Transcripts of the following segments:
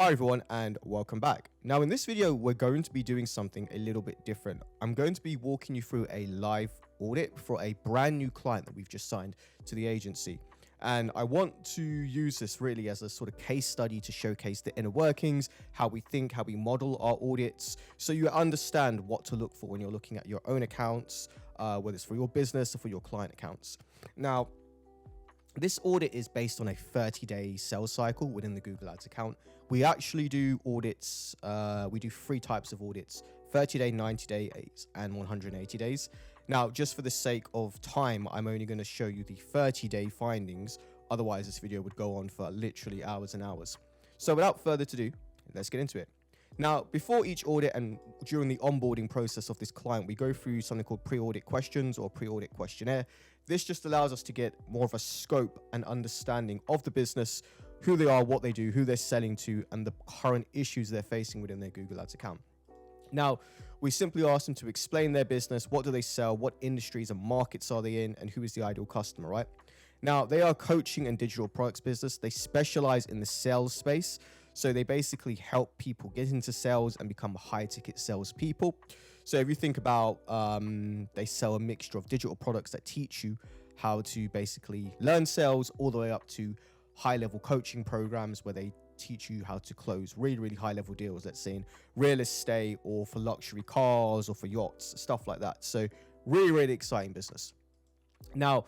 Hi everyone and welcome back. Now in this video we're going to be doing something a little bit different. I'm going to be walking you through a live audit for a brand new client that we've just signed to the agency. And I want to use this really as a sort of case study to showcase the inner workings, how we think, how we model our audits, so you understand what to look for when you're looking at your own accounts, whether it's for your business or for your client accounts. Now, this audit is based on a 30-day sales cycle within the Google Ads account. We actually do audits, we do three types of audits: 30-day, 90 days, and 180 days. Now, just for the sake of time, I'm only going to show you the 30-day findings. Otherwise, this video would go on for literally hours and hours. So without further ado, let's get into it. Now, before each audit and during the onboarding process of this client, we go through something called pre-audit questions or pre-audit questionnaire. This just allows us to get more of a scope and understanding of the business, who they are, what they do, who they're selling to, and the current issues they're facing within their Google Ads account. Now, we simply ask them to explain their business, what do they sell, what industries and markets are they in, and who is the ideal customer, right? Now, they are a coaching and digital products business. They specialize in the sales space. So they basically help people get into sales and become high ticket salespeople. So if you think about, they sell a mixture of digital products that teach you how to basically learn sales, all the way up to high level coaching programs where they teach you how to close really high level deals, let's say in real estate or for luxury cars or for yachts, stuff like that. So really exciting business. Now,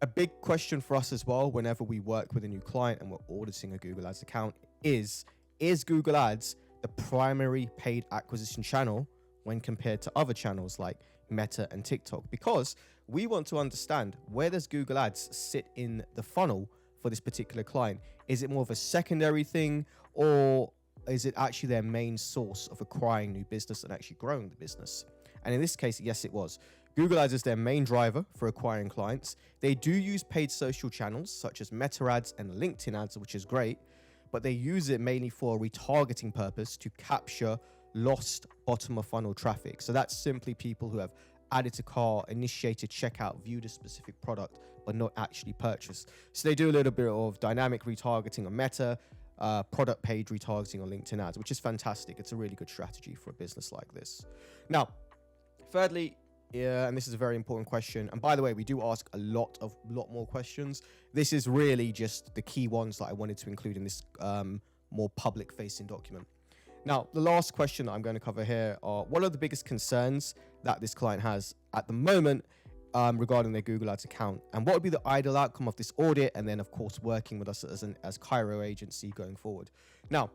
a big question for us as well, whenever we work with a new client and we're auditing a Google Ads account, is Google Ads the primary paid acquisition channel when compared to other channels like Meta and TikTok? Because we want to understand, where does Google Ads sit in the funnel for this particular client? Is it more of a secondary thing, or is it actually their main source of acquiring new business and actually growing the business? And in this case, yes, it was. Google Ads is their main driver for acquiring clients. They do use paid social channels such as Meta ads and LinkedIn ads, which is great, but they use it mainly for a retargeting purpose to capture lost bottom of funnel traffic. So that's simply people who have added to cart, initiated checkout, viewed a specific product, but not actually purchased. So they do a little bit of dynamic retargeting on Meta, product page retargeting on LinkedIn ads, which is fantastic. It's a really good strategy for a business like this. Now, thirdly, and this is a very important question. And by the way, we do ask a lot more questions. This is really just the key ones that I wanted to include in this more public facing document. Now, the last question that I'm going to cover here are, what are the biggest concerns that this client has at the moment regarding their Google Ads account? And what would be the ideal outcome of this audit? And then, of course, working with us as Cairo agency going forward. Now,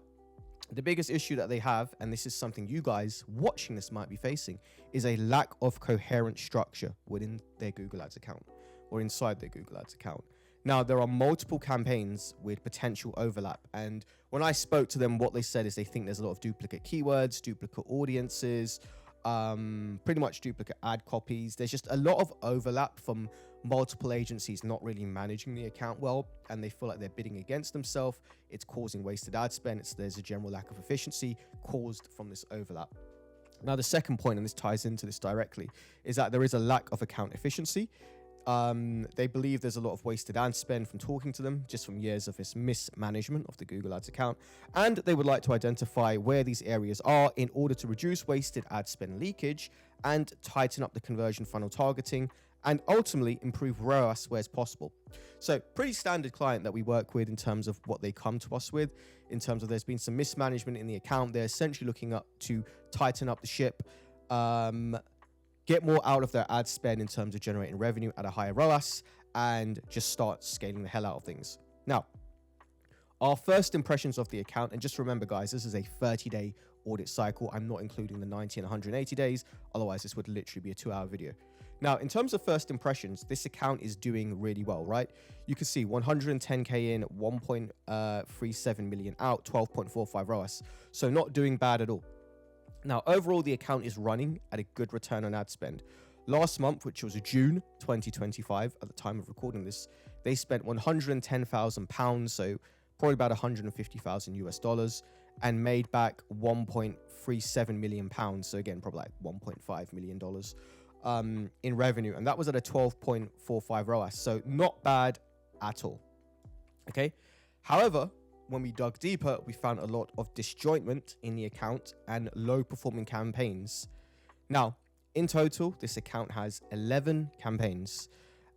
the biggest issue that they have, and this is something you guys watching this might be facing, is a lack of coherent structure within their Google Ads account or inside their Google Ads account. Now, there are multiple campaigns with potential overlap. And when I spoke to them, what they said is they think there's a lot of duplicate keywords, duplicate audiences, pretty much duplicate ad copies. There's just a lot of overlap from multiple agencies not really managing the account well, and they feel like they're bidding against themselves. It's causing wasted ad spend. There's a general lack of efficiency caused from this overlap. Now, the second point, and this ties into this directly, is that there is a lack of account efficiency. They believe there's a lot of wasted ad spend from talking to them, just from years of this mismanagement of the Google Ads account. And they would like to identify where these areas are in order to reduce wasted ad spend leakage and tighten up the conversion funnel targeting and ultimately improve ROAS where it's possible. So pretty standard client that we work with in terms of what they come to us with, in terms of there's been some mismanagement in the account. They're essentially looking up to tighten up the ship, get more out of their ad spend in terms of generating revenue at a higher ROAS, and just start scaling the hell out of things. Now, our first impressions of the account, and just remember guys, this is a 30-day audit cycle. I'm not including the 90 and 180 days. Otherwise, this would literally be a 2-hour video. Now, in terms of first impressions, this account is doing really well, right? You can see 110K in, 1.37 million out, 12.45 ROAS. So not doing bad at all. Now, overall, the account is running at a good return on ad spend. Last month, which was June 2025, at the time of recording this, they spent £110,000, so probably about 150,000 US dollars, and made back 1.37 million pounds. So again, probably like $1.5 million in revenue. And that was at a 12.45 ROAS. So not bad at all. Okay. However, when we dug deeper, we found a lot of disjointment in the account and low performing campaigns. Now, in total, this account has 11 campaigns,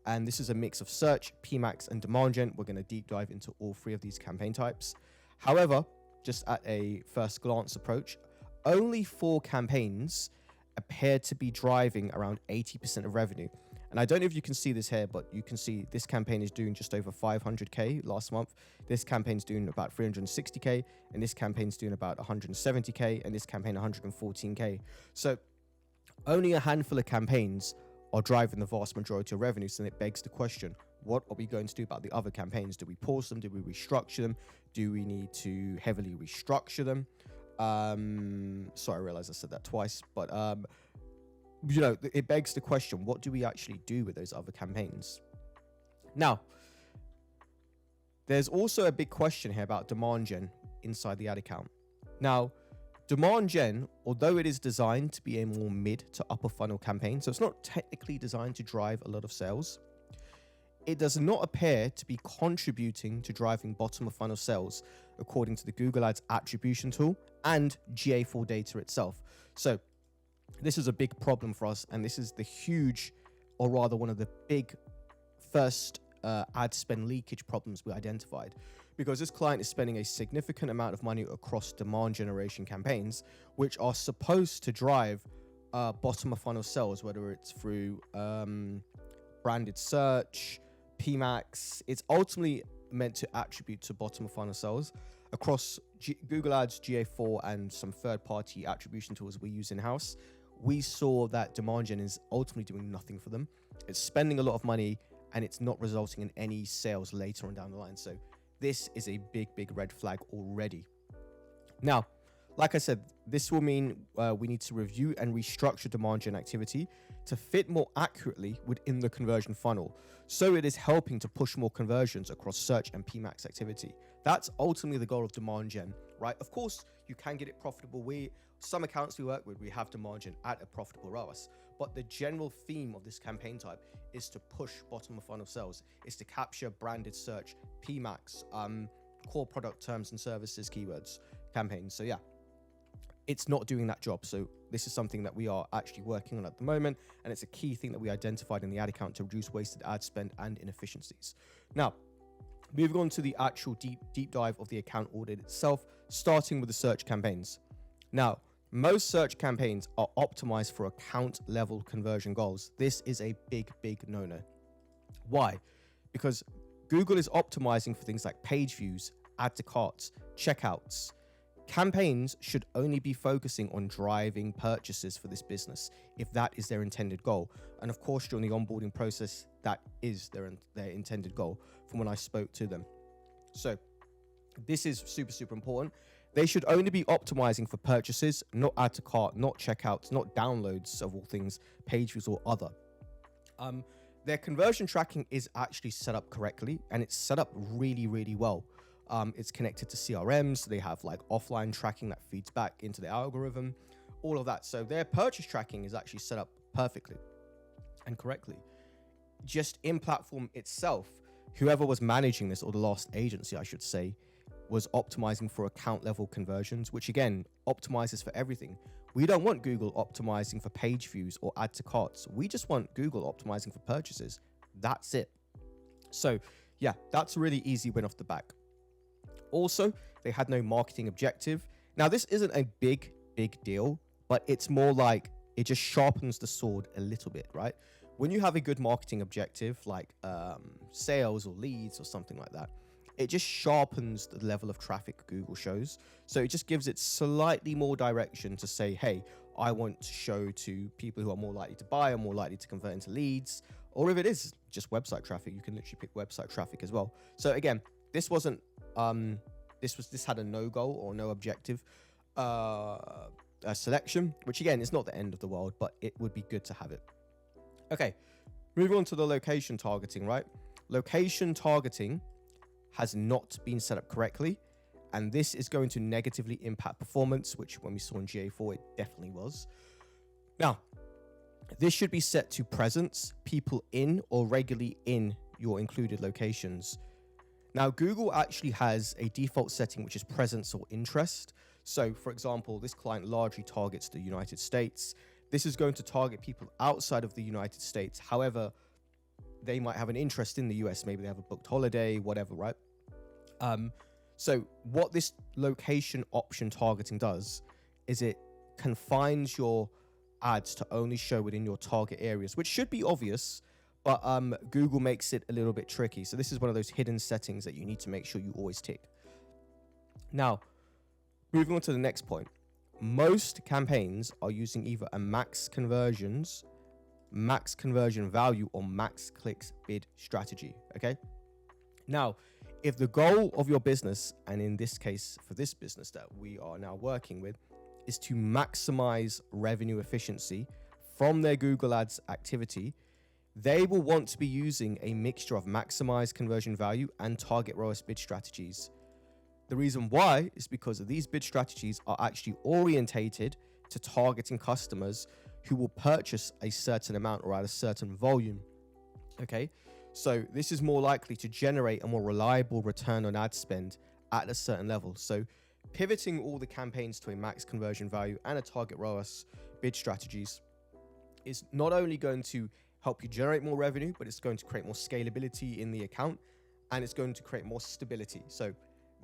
and this is a mix of search, PMAX, and demand gen. We're going to deep dive into all three of these campaign types. However, just at a first glance approach, only 4 campaigns appear to be driving around 80% of revenue. And I don't know if you can see this here, but you can see this campaign is doing just over 500K last month. This campaign's doing about 360K, and this campaign's doing about 170K, and this campaign 114K. So only a handful of campaigns are driving the vast majority of revenue. So it begs the question, what are we going to do about the other campaigns? Do we pause them? Do we restructure them? Do we need to heavily restructure them? Sorry, I realized I said that twice, but it begs the question, what do we actually do with those other campaigns? Now, there's also a big question here about demand gen inside the ad account. Now, demand gen, although it is designed to be a more mid to upper funnel campaign, so it's not technically designed to drive a lot of sales, it does not appear to be contributing to driving bottom of funnel sales according to the Google Ads attribution tool and GA4 data itself. So this is a big problem for us, and this is the huge, or rather one of the big first ad spend leakage problems we identified, because this client is spending a significant amount of money across demand generation campaigns, which are supposed to drive bottom of funnel sales, whether it's through branded search, PMAX. It's ultimately meant to attribute to bottom of funnel sales across Google Ads, GA4, and some third-party attribution tools we use in-house. We saw that demand gen is ultimately doing nothing for them. It's spending a lot of money, and it's not resulting in any sales later on down the line. So this is a big, big red flag already. Now, like I said, this will mean we need to review and restructure demand gen activity to fit more accurately within the conversion funnel, so it is helping to push more conversions across search and PMAX activity. That's ultimately the goal of demand gen, right? Of course, you can get it profitable. Some accounts we work with, we have demand gen at a profitable ROAS, but the general theme of this campaign type is to push bottom of funnel sales, is to capture branded search, PMAX, core product terms and services keywords campaigns. So yeah, it's not doing that job. So this is something that we are actually working on at the moment, and it's a key thing that we identified in the ad account to reduce wasted ad spend and inefficiencies. Now, moving on to the actual deep dive of the account audit itself, starting with the search campaigns. Now, most search campaigns are optimized for account level conversion goals. This is a big, big no-no. Why? Because Google is optimizing for things like page views, add to carts, checkouts. Campaigns should only be focusing on driving purchases for this business if that is their intended goal. And of course, during the onboarding process, that is their intended goal from when I spoke to them. So this is super, super important. They should only be optimizing for purchases, not add to cart, not checkouts, not downloads of all things, page views or other. Their conversion tracking is actually set up correctly, and it's set up really, really well. It's connected to CRMs. So they have like offline tracking that feeds back into the algorithm, all of that. So their purchase tracking is actually set up perfectly and correctly. Just in platform itself, whoever was managing this, or the last agency, I should say, was optimizing for account level conversions, which again, optimizes for everything. We don't want Google optimizing for page views or add to carts. We just want Google optimizing for purchases. That's it. So yeah, that's a really easy win off the back. Also, they had no marketing objective. Now, this isn't a big deal, but it's more like it just sharpens the sword a little bit, right? When you have a good marketing objective, like sales or leads or something like that, it just sharpens the level of traffic Google shows. So it just gives it slightly more direction to say, hey, I want to show to people who are more likely to buy or more likely to convert into leads. Or if it is just website traffic, you can literally pick website traffic as well. So again, this wasn't, this had a no goal or no objective selection, which again is not the end of the world, but it would be good to have it. Okay, moving on to the location targeting, right? Location targeting has not been set up correctly, and this is going to negatively impact performance, which when we saw in GA4, it definitely was. Now, this should be set to presence, people in or regularly in your included locations. Now, Google actually has a default setting, which is presence or interest. So, for example, this client largely targets the United States. This is going to target people outside of the United States. However, they might have an interest in the US. Maybe they have a booked holiday, whatever, right? So what this location option targeting does is it confines your ads to only show within your target areas, which should be obvious, but Google makes it a little bit tricky. So this is one of those hidden settings that you need to make sure you always tick. Now, moving on to the next point. Most campaigns are using either a max conversion value, or max clicks bid strategy, okay? Now, if the goal of your business, and in this case for this business that we are now working with, is to maximize revenue efficiency from their Google Ads activity, they will want to be using a mixture of maximized conversion value and target ROAS bid strategies. The reason why is because these bid strategies are actually orientated to targeting customers who will purchase a certain amount or at a certain volume. Okay, so this is more likely to generate a more reliable return on ad spend at a certain level. So pivoting all the campaigns to a max conversion value and a target ROAS bid strategies is not only going to help you generate more revenue, but it's going to create more scalability in the account, and it's going to create more stability. So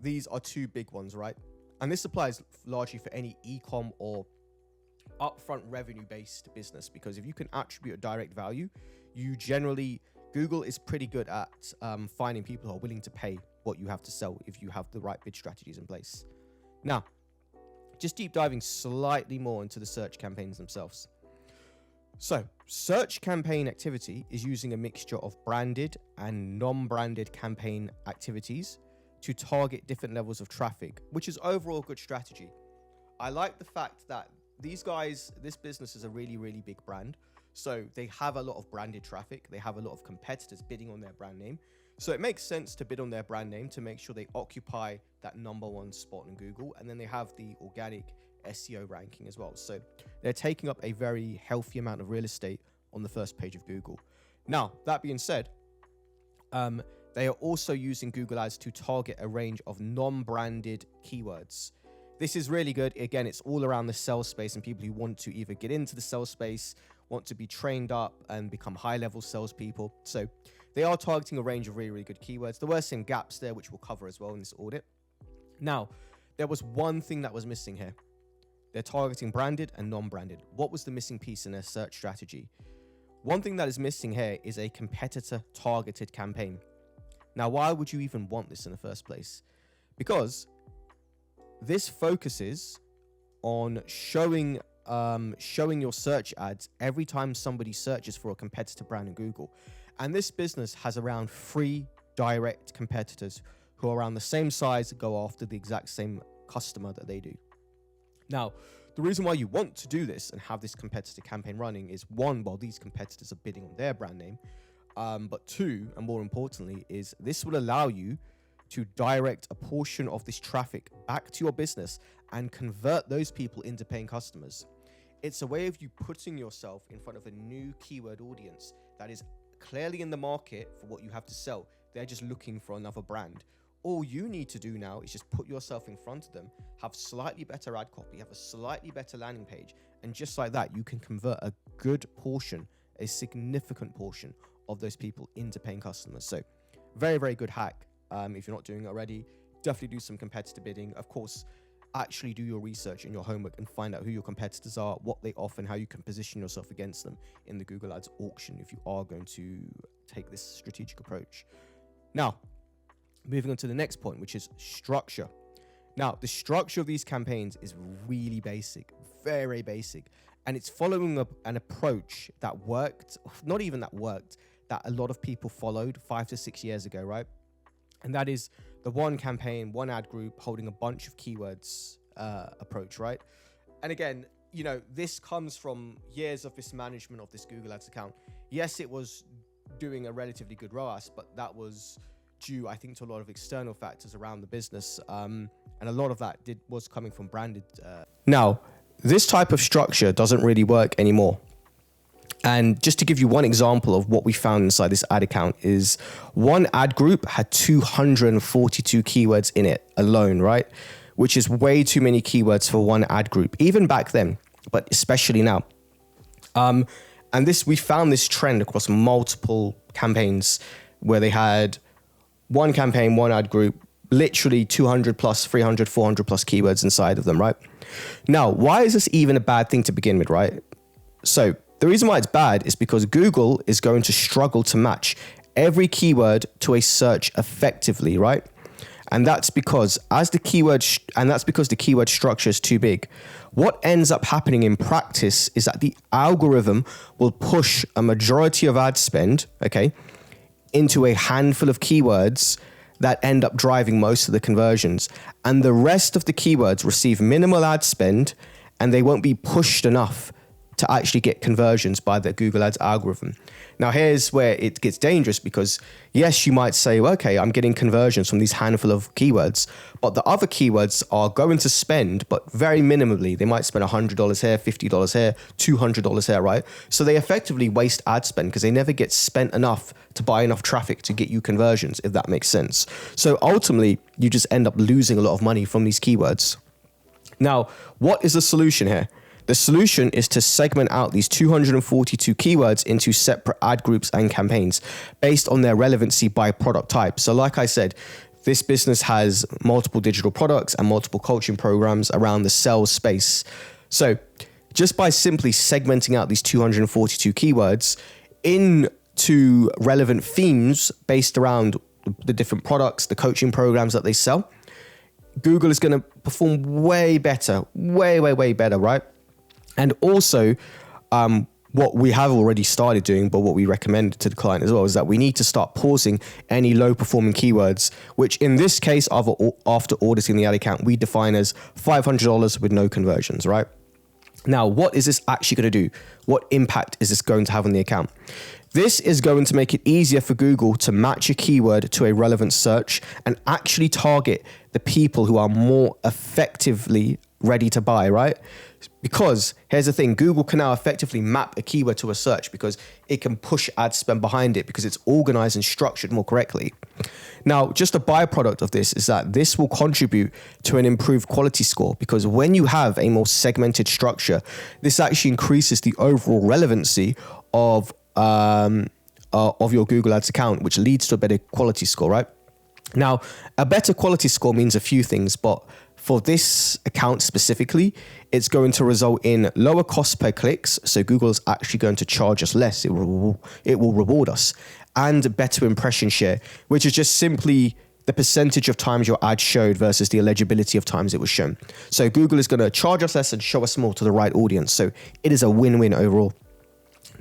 these are two big ones, right? And this applies largely for any e-com or upfront revenue-based business, because if you can attribute a direct value, Google is pretty good at finding people who are willing to pay what you have to sell if you have the right bid strategies in place. Now, just deep diving slightly more into the search campaigns themselves. So, search campaign activity is using a mixture of branded and non-branded campaign activities to target different levels of traffic, which is overall a good strategy. I like the fact that these guys, this business is a really, really big brand. So they have a lot of branded traffic. They have a lot of competitors bidding on their brand name. So it makes sense to bid on their brand name to make sure they occupy that number one spot in Google. And then they have the organic SEO ranking as well. So they're taking up a very healthy amount of real estate on the first page of Google. Now, that being said, they are also using Google Ads to target a range of non-branded keywords. This is really good. Again, it's all around the sales space and people who want to either get into the sales space, want to be trained up and become high-level salespeople. So they are targeting a range of really, really good keywords. There were some gaps there, which we'll cover as well in this audit. Now, there was one thing that was missing here. They're targeting branded and non-branded. What was the missing piece in their search strategy? One thing that is missing here is a competitor-targeted campaign. Now, why would you even want this in the first place? Because this focuses on showing your search ads every time somebody searches for a competitor brand in Google. And this business has around 3 direct competitors who are around the same size, go after the exact same customer that they do. Now, the reason why you want to do this and have this competitor campaign running is, one, while these competitors are bidding on their brand name, but two, and more importantly, is this will allow you to direct a portion of this traffic back to your business and convert those people into paying customers. It's a way of you putting yourself in front of a new keyword audience that is clearly in the market for what you have to sell. They're just looking for another brand. All you need to do now is just put yourself in front of them, have slightly better ad copy, have a slightly better landing page, and just like that, you can convert a good portion, a significant portion of those people into paying customers. So very, very good hack. If you're not doing it already, definitely do some competitor bidding. Of course, actually do your research and your homework and find out who your competitors are, what they offer, and how you can position yourself against them in the Google Ads auction if you are going to take this strategic approach. Now, moving on to the next point, which is structure. Now, the structure of these campaigns is really basic, very basic, and it's following up an approach that worked, not even that worked, that a lot of people followed 5 to 6 years ago, right? And that is the one campaign, one ad group holding a bunch of keywords approach, right? And again, you know, this comes from years of mismanagement of this Google Ads account. Yes, it was doing a relatively good ROAS, but that was due, I think, to a lot of external factors around the business. And a lot of that was coming from branded. Now, this type of structure doesn't really work anymore. And just to give you one example of what we found inside this ad account is one ad group had 242 keywords in it alone, right? Which is way too many keywords for one ad group, even back then, but especially now. And we found this trend across multiple campaigns where they had one campaign, one ad group, literally 200 plus, 300, 400 plus keywords inside of them, right? Now, why is this even a bad thing to begin with, right? So the reason why it's bad is because Google is going to struggle to match every keyword to a search effectively, right? And that's because the keyword structure is too big. What ends up happening in practice is that the algorithm will push a majority of ad spend, okay, into a handful of keywords that end up driving most of the conversions. And the rest of the keywords receive minimal ad spend and they won't be pushed enough to actually get conversions by the Google Ads algorithm. Now, here's where it gets dangerous because yes, you might say, well, okay, I'm getting conversions from these handful of keywords, but the other keywords are going to spend, but very minimally. They might spend $100 here, $50 here, $200 here, right? So they effectively waste ad spend because they never get spent enough to buy enough traffic to get you conversions, if that makes sense. So ultimately, you just end up losing a lot of money from these keywords. Now, what is the solution here? The solution is to segment out these 242 keywords into separate ad groups and campaigns based on their relevancy by product type. So like I said, this business has multiple digital products and multiple coaching programs around the sales space. So just by simply segmenting out these 242 keywords into relevant themes based around the different products, the coaching programs that they sell, Google is going to perform way better, way better, right? And also, what we have already started doing, but what we recommend to the client as well, is that we need to start pausing any low-performing keywords, which in this case, after auditing the ad account, we define as $500 with no conversions, right? Now, what is this actually going to do? What impact is this going to have on the account? This is going to make it easier for Google to match a keyword to a relevant search and actually target the people who are more effectively ready to buy, right? Because here's the thing, Google can now effectively map a keyword to a search because it can push ad spend behind it because it's organized and structured more correctly. Now, just a byproduct of this is that this will contribute to an improved quality score because when you have a more segmented structure, this actually increases the overall relevancy of your Google Ads account, which leads to a better quality score, right? Now, a better quality score means a few things, but for this account specifically, it's going to result in lower cost per clicks. So Google is actually going to charge us less. It will reward us, and better impression share, which is just simply the percentage of times your ad showed versus the eligibility of times it was shown. So Google is going to charge us less and show us more to the right audience. So it is a win-win overall.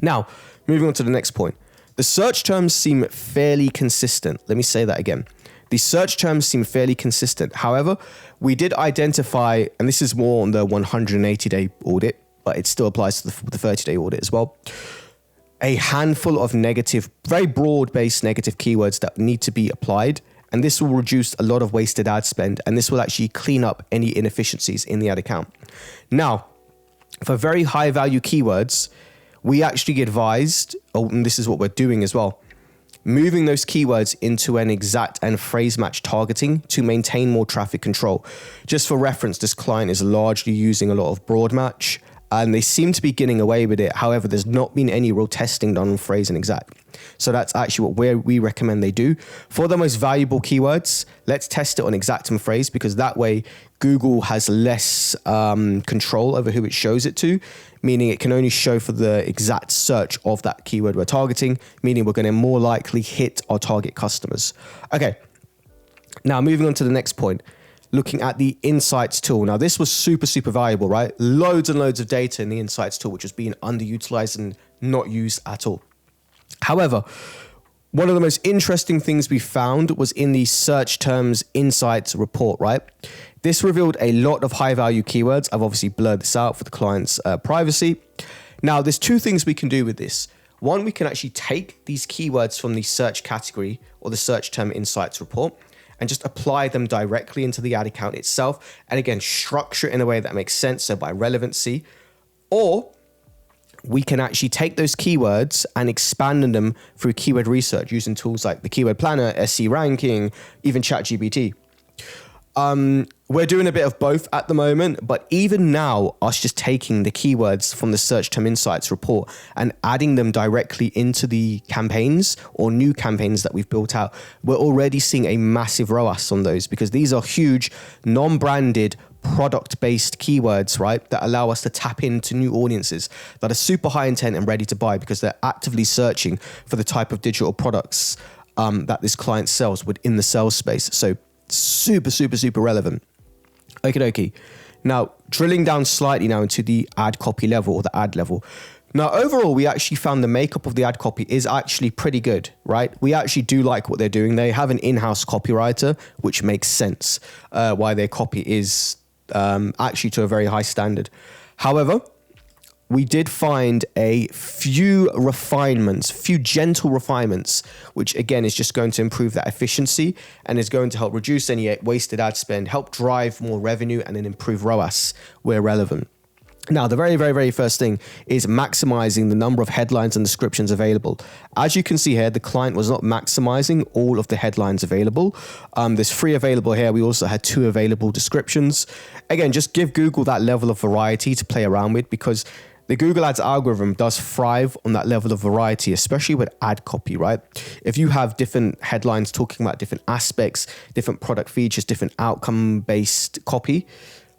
Now, moving on to the next point. The search terms seem fairly consistent. Let me say that again. The search terms seem fairly consistent. However, we did identify, and this is more on the 180-day audit, but it still applies to the 30-day audit as well, a handful of negative, very broad-based negative keywords that need to be applied. And this will reduce a lot of wasted ad spend, and this will actually clean up any inefficiencies in the ad account. Now, for very high-value keywords, we actually advised, and this is what we're doing as well, moving those keywords into an exact and phrase match targeting to maintain more traffic control. Just for reference, this client is largely using a lot of broad match and they seem to be getting away with it. However, there's not been any real testing done on phrase and exact. So that's actually what we recommend they do. For the most valuable keywords, let's test it on exact and phrase because that way Google has less control over who it shows it to, meaning it can only show for the exact search of that keyword we're targeting, meaning we're going to more likely hit our target customers. Okay, now moving on to the next point, looking at the Insights tool. Now this was super valuable, right? Loads and loads of data in the Insights tool, which was being underutilized and not used at all. However, one of the most interesting things we found was in the search terms insights report, right? This revealed a lot of high value keywords. I've obviously blurred this out for the client's privacy. Now, there's two things we can do with this. One, we can actually take these keywords from the search category or the search term insights report and just apply them directly into the ad account itself. And again, structure it in a way that makes sense. So by relevancy, or we can actually take those keywords and expand them through keyword research using tools like the Keyword Planner, SC Ranking, even ChatGPT. We're doing a bit of both at the moment, but even now, us just taking the keywords from the Search Term Insights report and adding them directly into the campaigns or new campaigns that we've built out, we're already seeing a massive ROAS on those, because these are huge, non-branded, product-based keywords, right, that allow us to tap into new audiences that are super high intent and ready to buy because they're actively searching for the type of digital products that this client sells within the sales space. So super, super, super relevant. Okie dokie. Now, drilling down slightly now into the ad copy level or the ad level. Now, overall, we actually found the makeup of the ad copy is actually pretty good, right? We actually do like what they're doing. They have an in-house copywriter, which makes sense why their copy is actually to a very high standard. However, we did find a few gentle refinements, which again is just going to improve that efficiency and is going to help reduce any wasted ad spend, help drive more revenue, and then improve ROAS where relevant. Now, the very, very, very first thing is maximizing the number of headlines and descriptions available. As you can see here, the client was not maximizing all of the headlines available. There's 3 available here. We also had 2 available descriptions. Again, just give Google that level of variety to play around with, because the Google Ads algorithm does thrive on that level of variety, especially with ad copy, right? If you have different headlines talking about different aspects, different product features, different outcome-based copies,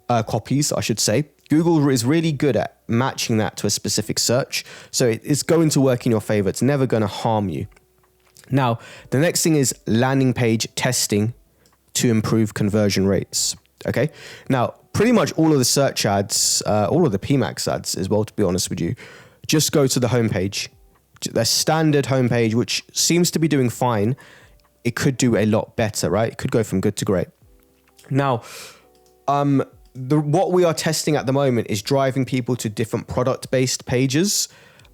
I should say, Google is really good at matching that to a specific search. So it's going to work in your favor. It's never going to harm you. Now, the next thing is landing page testing to improve conversion rates. Okay. Now, pretty much all of the search ads, all of the PMAX ads as well, to be honest with you, just go to the homepage. Their standard homepage, which seems to be doing fine. It could do a lot better, right? It could go from good to great. Now, what we are testing at the moment is driving people to different product-based pages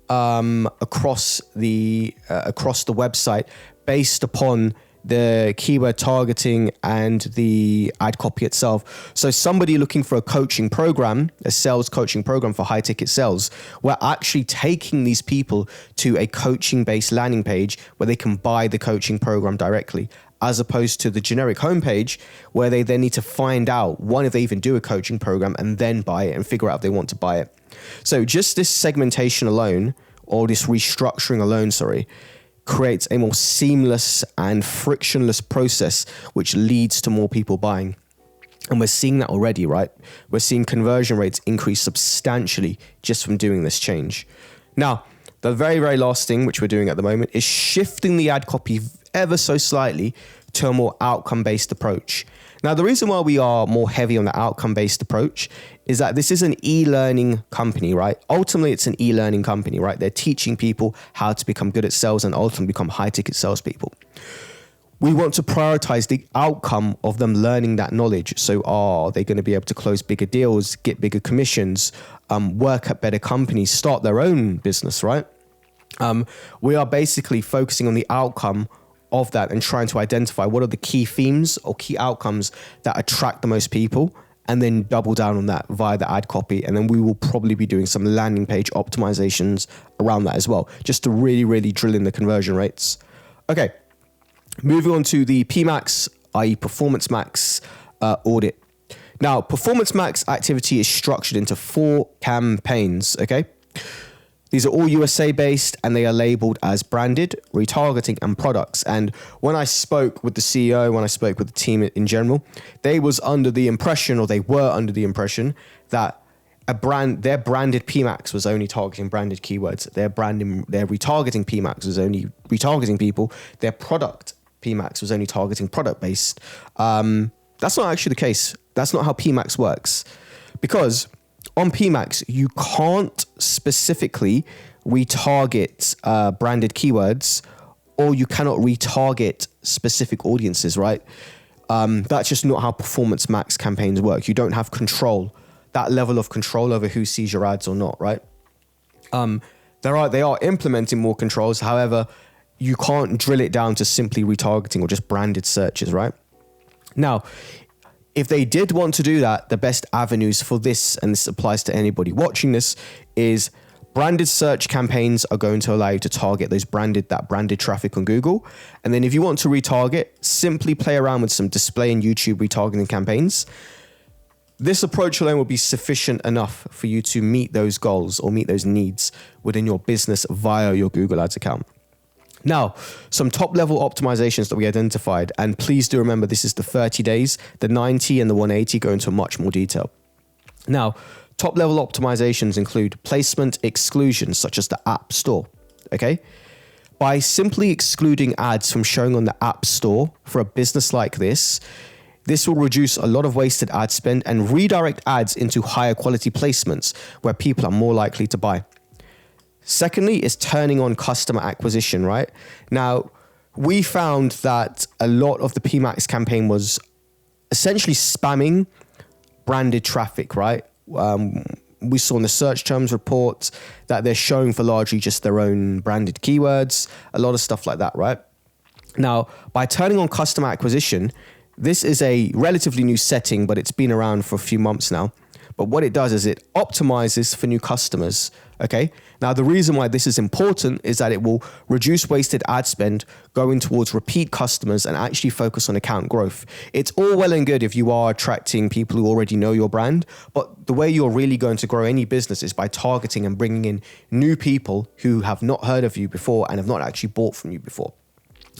across the website based upon the keyword targeting and the ad copy itself. So somebody looking for a coaching program, a sales coaching program for high ticket sales, we're actually taking these people to a coaching based landing page where they can buy the coaching program directly, as opposed to the generic homepage where they then need to find out, one, if they even do a coaching program, and then buy it and figure out if they want to buy it. So just this segmentation alone, or this restructuring alone, creates a more seamless and frictionless process, which leads to more people buying. And we're seeing that already, right? We're seeing conversion rates increase substantially just from doing this change. Now, the very, very last thing which we're doing at the moment is shifting the ad copy ever so slightly to a more outcome-based approach. Now, the reason why we are more heavy on the outcome-based approach is that this is an e-learning company, right? Ultimately, it's an e-learning company, right? They're teaching people how to become good at sales and ultimately become high-ticket salespeople. We want to prioritize the outcome of them learning that knowledge. So are they going to be able to close bigger deals, get bigger commissions, work at better companies, start their own business, right? We are basically focusing on the outcome of that and trying to identify what are the key themes or key outcomes that attract the most people, and then double down on that via the ad copy. And then we will probably be doing some landing page optimizations around that as well, just to really, really drill in the conversion rates. Okay, moving on to the PMAX, i.e. Performance Max audit. Now, Performance Max activity is structured into 4 campaigns, okay? These are all USA based and they are labeled as branded, retargeting, and products. And when I spoke with the CEO, when I spoke with the team in general, they were under the impression that their branded PMAX was only targeting branded keywords. Their retargeting PMAX was only retargeting people. Their product PMAX was only targeting product based. That's not actually the case. That's not how PMAX works, because on PMAX, you can't specifically retarget branded keywords, or you cannot retarget specific audiences, right? That's just not how Performance Max campaigns work. You don't have control, that level of control over who sees your ads or not, right? They are implementing more controls. However, you can't drill it down to simply retargeting or just branded searches, right? Now, if they did want to do that, the best avenues for this, and this applies to anybody watching this, is Branded search campaigns are going to allow you to target that branded traffic on Google. And then if you want to retarget, simply play around with some display and YouTube retargeting campaigns. This approach alone will be sufficient enough for you to meet those goals or meet those needs within your business via your Google Ads account. Now, some top level optimizations that we identified, and please do remember this is the 30 days, the 90 and the 180 go into much more detail. Now, top level optimizations include placement exclusions such as the App Store, okay? By simply excluding ads from showing on the App Store for a business like this will reduce a lot of wasted ad spend and redirect ads into higher quality placements where people are more likely to buy. Secondly is turning on customer acquisition, right? Now, we found that a lot of the PMAX campaign was essentially spamming branded traffic, right? We saw in the search terms reports that they're showing for largely just their own branded keywords, a lot of stuff like that, right? Now, by turning on customer acquisition, this is a relatively new setting, but it's been around for a few months now. But what it does is it optimizes for new customers, okay? Now, the reason why this is important is that it will reduce wasted ad spend going towards repeat customers and actually focus on account growth. It's all well and good if you are attracting people who already know your brand, but the way you're really going to grow any business is by targeting and bringing in new people who have not heard of you before and have not actually bought from you before.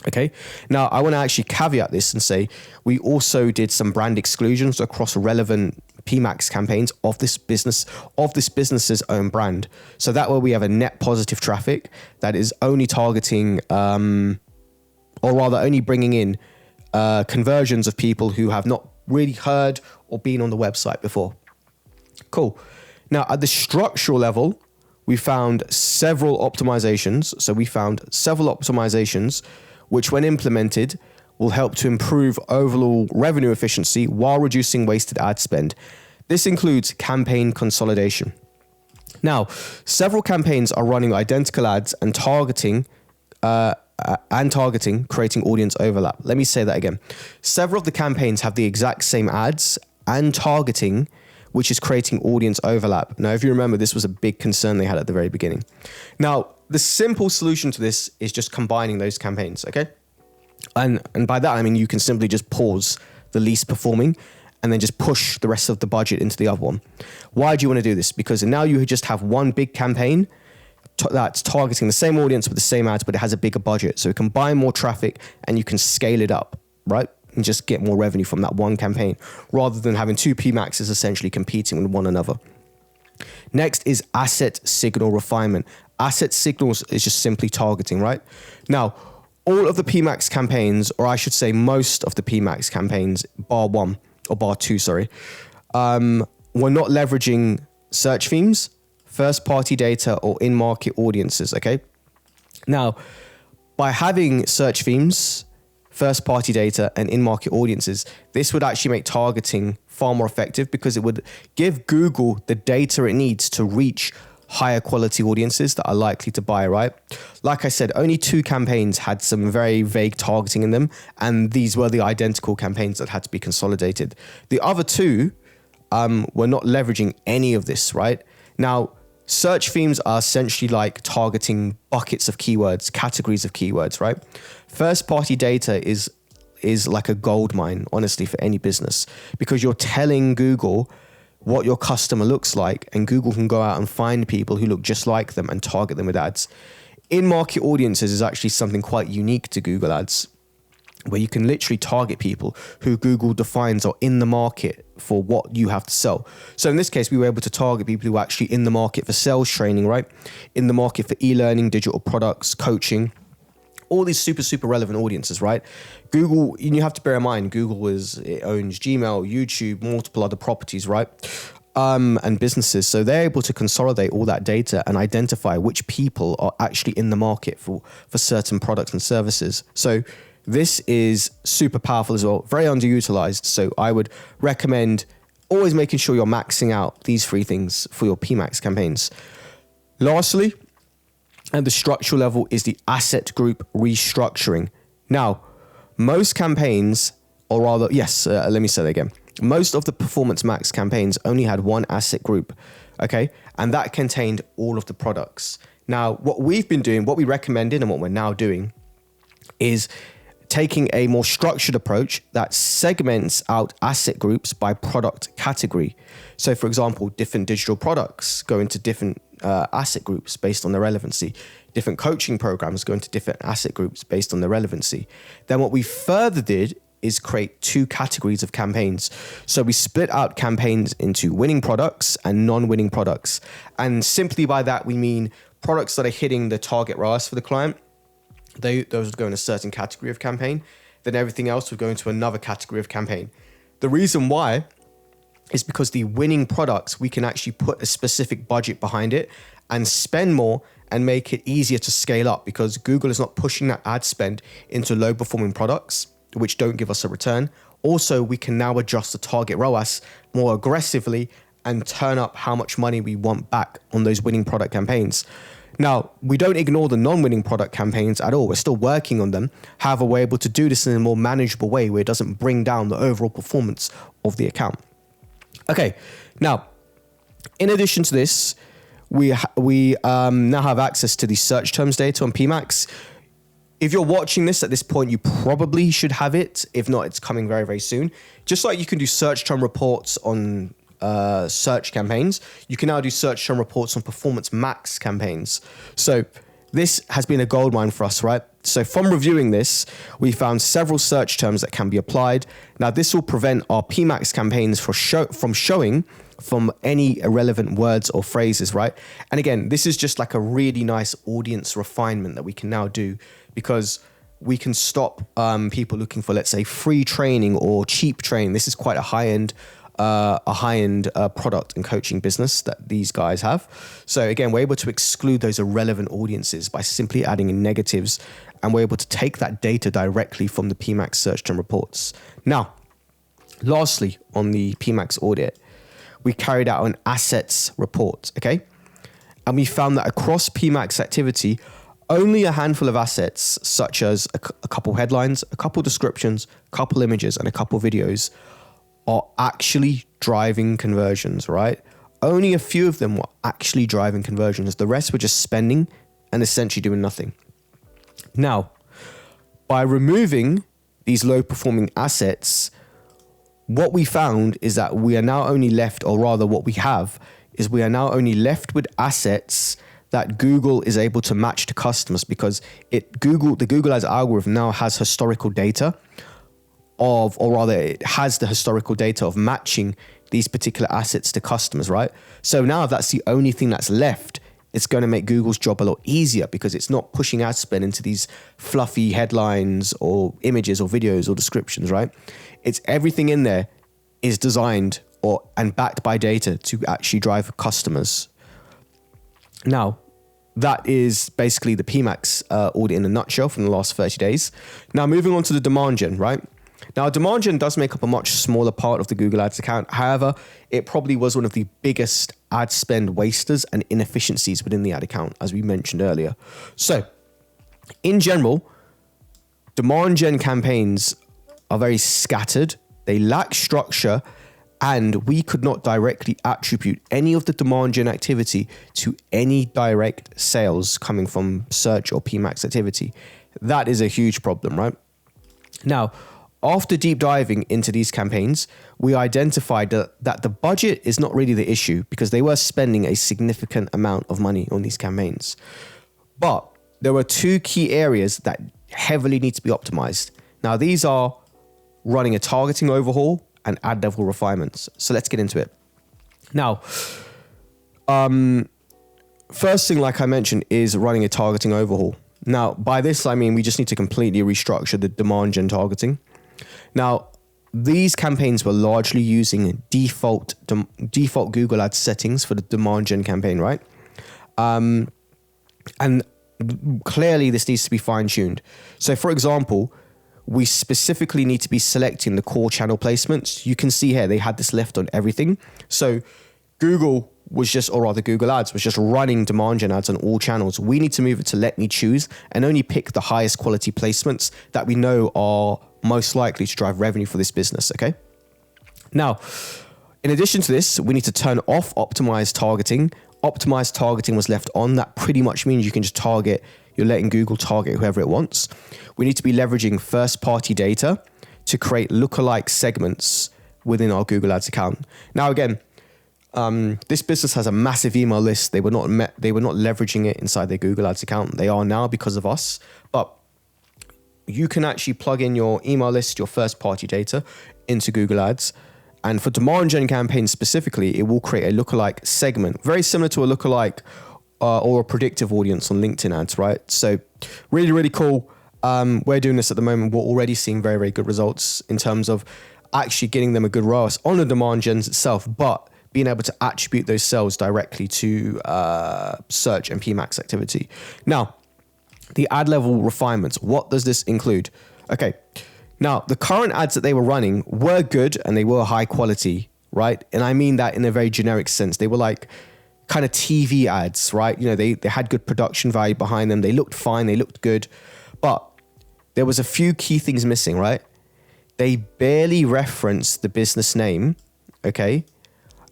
Okay. Now, I want to actually caveat this and say we also did some brand exclusions across relevant PMAX campaigns of this business's own brand. So that way we have a net positive traffic that is only targeting, or rather only bringing in conversions of people who have not really heard or been on the website before. Cool. Now, at the structural level, we found several optimizations. So we found several optimizations which when implemented will help to improve overall revenue efficiency while reducing wasted ad spend. This includes campaign consolidation. Now, several campaigns are running identical ads and targeting, creating audience overlap. Let me say that again. Several of the campaigns have the exact same ads and targeting, which is creating audience overlap. Now, if you remember, this was a big concern they had at the very beginning. Now, the simple solution to this is just combining those campaigns, okay? And by that, I mean, you can simply just pause the least performing and then just push the rest of the budget into the other one. Why do you want to do this? Because now you just have one big campaign that's targeting the same audience with the same ads, but it has a bigger budget. So it can buy more traffic and you can scale it up, right? And just get more revenue from that one campaign rather than having two PMAXs essentially competing with one another. Next is asset signal refinement. Asset signals is just simply targeting, right? Now, all of the PMAX campaigns, or I should say most of the PMAX campaigns, bar two, were not leveraging search themes, first-party data, or in-market audiences, okay? Now, by having search themes, first-party data, and in-market audiences, this would actually make targeting far more effective because it would give Google the data it needs to reach higher quality audiences that are likely to buy, right? Like I said, only two campaigns had some very vague targeting in them, and these were the identical campaigns that had to be consolidated. The other two were not leveraging any of this, right? Now, search themes are essentially like targeting buckets of keywords, categories of keywords, right? First-party data is like a gold mine, honestly, for any business, because you're telling Google what your customer looks like, and Google can go out and find people who look just like them and target them with ads. In-market audiences is actually something quite unique to Google Ads, where you can literally target people who Google defines are in the market for what you have to sell. So in this case, we were able to target people who are actually in the market for sales training, right? In the market for e-learning, digital products, coaching, all these super relevant audiences, right? Google, you have to bear in mind, it owns Gmail, YouTube, multiple other properties, right? And businesses. So they're able to consolidate all that data and identify which people are actually in the market for certain products and services. So this is super powerful as well, very underutilized. So I would recommend always making sure you're maxing out these three things for your PMAX campaigns. Lastly, at the structural level is the asset group restructuring. Now, most campaigns, or rather, let me say that again. most of the Performance Max campaigns only had one asset group, okay? And that contained all of the products. Now, what we've been doing, what we recommended and what we're now doing is taking a more structured approach that segments out asset groups by product category. So for example, different digital products go into different asset groups based on their relevancy. Different coaching programs go into different asset groups based on their relevancy. Then what we further did is create two categories of campaigns. So we split out campaigns into winning products and non-winning products. And simply by that, we mean products that are hitting the target ROAS for the client. Those would go in a certain category of campaign. Then everything else would go into another category of campaign. The reason why is because the winning products, we can actually put a specific budget behind it and spend more and make it easier to scale up, because Google is not pushing that ad spend into low performing products, which don't give us a return. Also, we can now adjust the target ROAS more aggressively and turn up how much money we want back on those winning product campaigns. Now, we don't ignore the non-winning product campaigns at all. We're still working on them. However, we're able to do this in a more manageable way where it doesn't bring down the overall performance of the account. Okay, now, in addition to this, we now have access to the search terms data on PMax. If you're watching this at this point, you probably should have it. If not, it's coming very, very soon. Just like you can do search term reports on search campaigns, you can now do search term reports on Performance Max campaigns. So this has been a goldmine for us, right? So from reviewing this, we found several search terms that can be applied. Now this will prevent our PMax campaigns from showing from any irrelevant words or phrases, right? And again, this is just like a really nice audience refinement that we can now do, because we can stop people looking for, let's say, free training or cheap training. This is quite a high-end product and coaching business that these guys have. So again, we're able to exclude those irrelevant audiences by simply adding in negatives, and we're able to take that data directly from the PMax search term reports. Now, lastly, on the PMax audit, we carried out an assets report, okay? And we found that across PMax activity, only a handful of assets, such as a couple headlines, a couple descriptions, a couple images, and a couple videos, are actually driving conversions, right? Only a few of them were actually driving conversions. The rest were just spending and essentially doing nothing. Now, by removing these low performing assets, what we found is that we are now only left, or rather what we have is we are now only left with assets that Google is able to match to customers, because the Google Ads algorithm now has historical data of, or rather it has the historical data of matching these particular assets to customers, right? So now if that's the only thing that's left, it's going to make Google's job a lot easier, because it's not pushing ad spend into these fluffy headlines or images or videos or descriptions, right? It's everything in there is designed and backed by data to actually drive customers. Now, that is basically the PMax audit in a nutshell from the last 30 days. Now, moving on to the demand gen, right? Now, demand gen does make up a much smaller part of the Google Ads account. However, it probably was one of the biggest ad spend wasters and inefficiencies within the ad account, as we mentioned earlier. So, in general, demand gen campaigns are very scattered, they lack structure, and we could not directly attribute any of the demand gen activity to any direct sales coming from search or PMax activity. That is a huge problem, right? Now, after deep diving into these campaigns, we identified that the budget is not really the issue, because they were spending a significant amount of money on these campaigns. But there were two key areas that heavily need to be optimized. Now, these are running a targeting overhaul and ad level refinements. So let's get into it. Now, first thing, like I mentioned, is running a targeting overhaul. Now, by this, I mean we just need to completely restructure the demand gen targeting. Now, these campaigns were largely using default Google Ads settings for the demand gen campaign, right? And clearly this needs to be fine-tuned. So for example, we specifically need to be selecting the core channel placements. You can see here, they had this left on everything. So Google Ads was just running demand gen ads on all channels. We need to move it to let me choose and only pick the highest quality placements that we know are most likely to drive revenue for this business, okay? Now, in addition to this, we need to turn off optimized targeting. Optimized targeting was left on. That pretty much means you can just target, you're letting Google target whoever it wants. We need to be leveraging first-party data to create lookalike segments within our Google Ads account. Now, again, this business has a massive email list. They were not leveraging it inside their Google Ads account. They are now because of us. But you can actually plug in your email list, your first-party data into Google Ads. And for demand gen campaigns specifically, it will create a lookalike segment, very similar to a lookalike or a predictive audience on LinkedIn ads, right? So really, really cool. We're doing this at the moment. We're already seeing very, very good results in terms of actually getting them a good ROAS on the demand gens itself, but being able to attribute those sales directly to search and PMAX activity. Now, the ad level refinements, what does this include? Okay. Now, the current ads that they were running were good and they were high quality, right? And I mean that in a very generic sense. They were like kind of TV ads, right? You know, they had good production value behind them. They looked fine. They looked good. But there was a few key things missing, right? They barely referenced the business name, okay?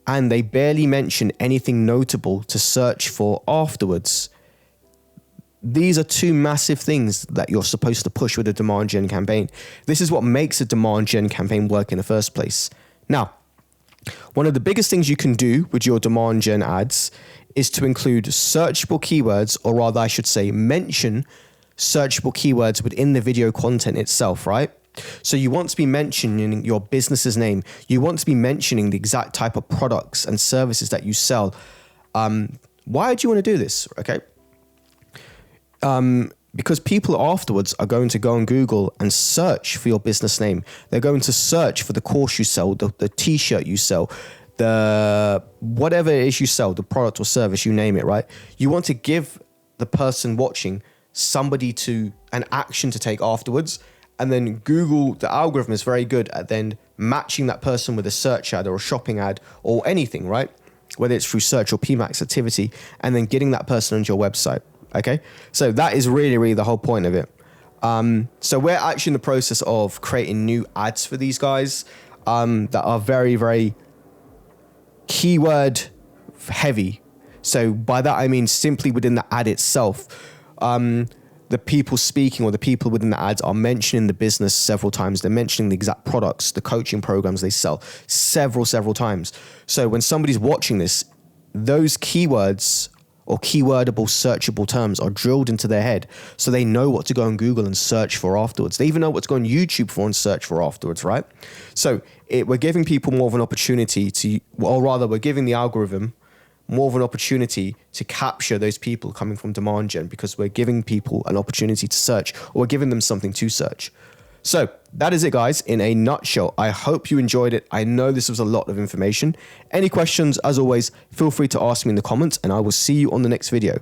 And they barely mentioned anything notable to search for afterwards. These are two massive things that you're supposed to push with a demand gen campaign. This is what makes a demand gen campaign work in the first place. Now, one of the biggest things you can do with your demand gen ads is to include searchable keywords, or rather I should say mention searchable keywords within the video content itself, right? So you want to be mentioning your business's name. You want to be mentioning the exact type of products and services that you sell. Why do you want to do this? Okay. Because people afterwards are going to go on Google and search for your business name. They're going to search for the course you sell, the t-shirt you sell, the whatever it is you sell, the product or service, you name it, right? You want to give the person watching an action to take afterwards. And then Google, the algorithm is very good at then matching that person with a search ad or a shopping ad or anything, right? Whether it's through search or PMAX activity, and then getting that person onto your website. Okay, so that is really, really the whole point of it. So we're actually in the process of creating new ads for these guys that are very, very keyword heavy. So by that, I mean simply within the ad itself, the people speaking or the people within the ads are mentioning the business several times. They're mentioning the exact products, the coaching programs they sell several times. So when somebody's watching this, those keywords or keywordable searchable terms are drilled into their head, so they know what to go on Google and search for afterwards. They even know what to go on YouTube for and search for afterwards, right? So we're giving people more of an opportunity we're giving the algorithm more of an opportunity to capture those people coming from demand gen, because we're giving people an opportunity to search, or we're giving them something to search. So that is it, guys, in a nutshell. I hope you enjoyed it. I know this was a lot of information. Any questions, as always, feel free to ask me in the comments, and I will see you on the next video.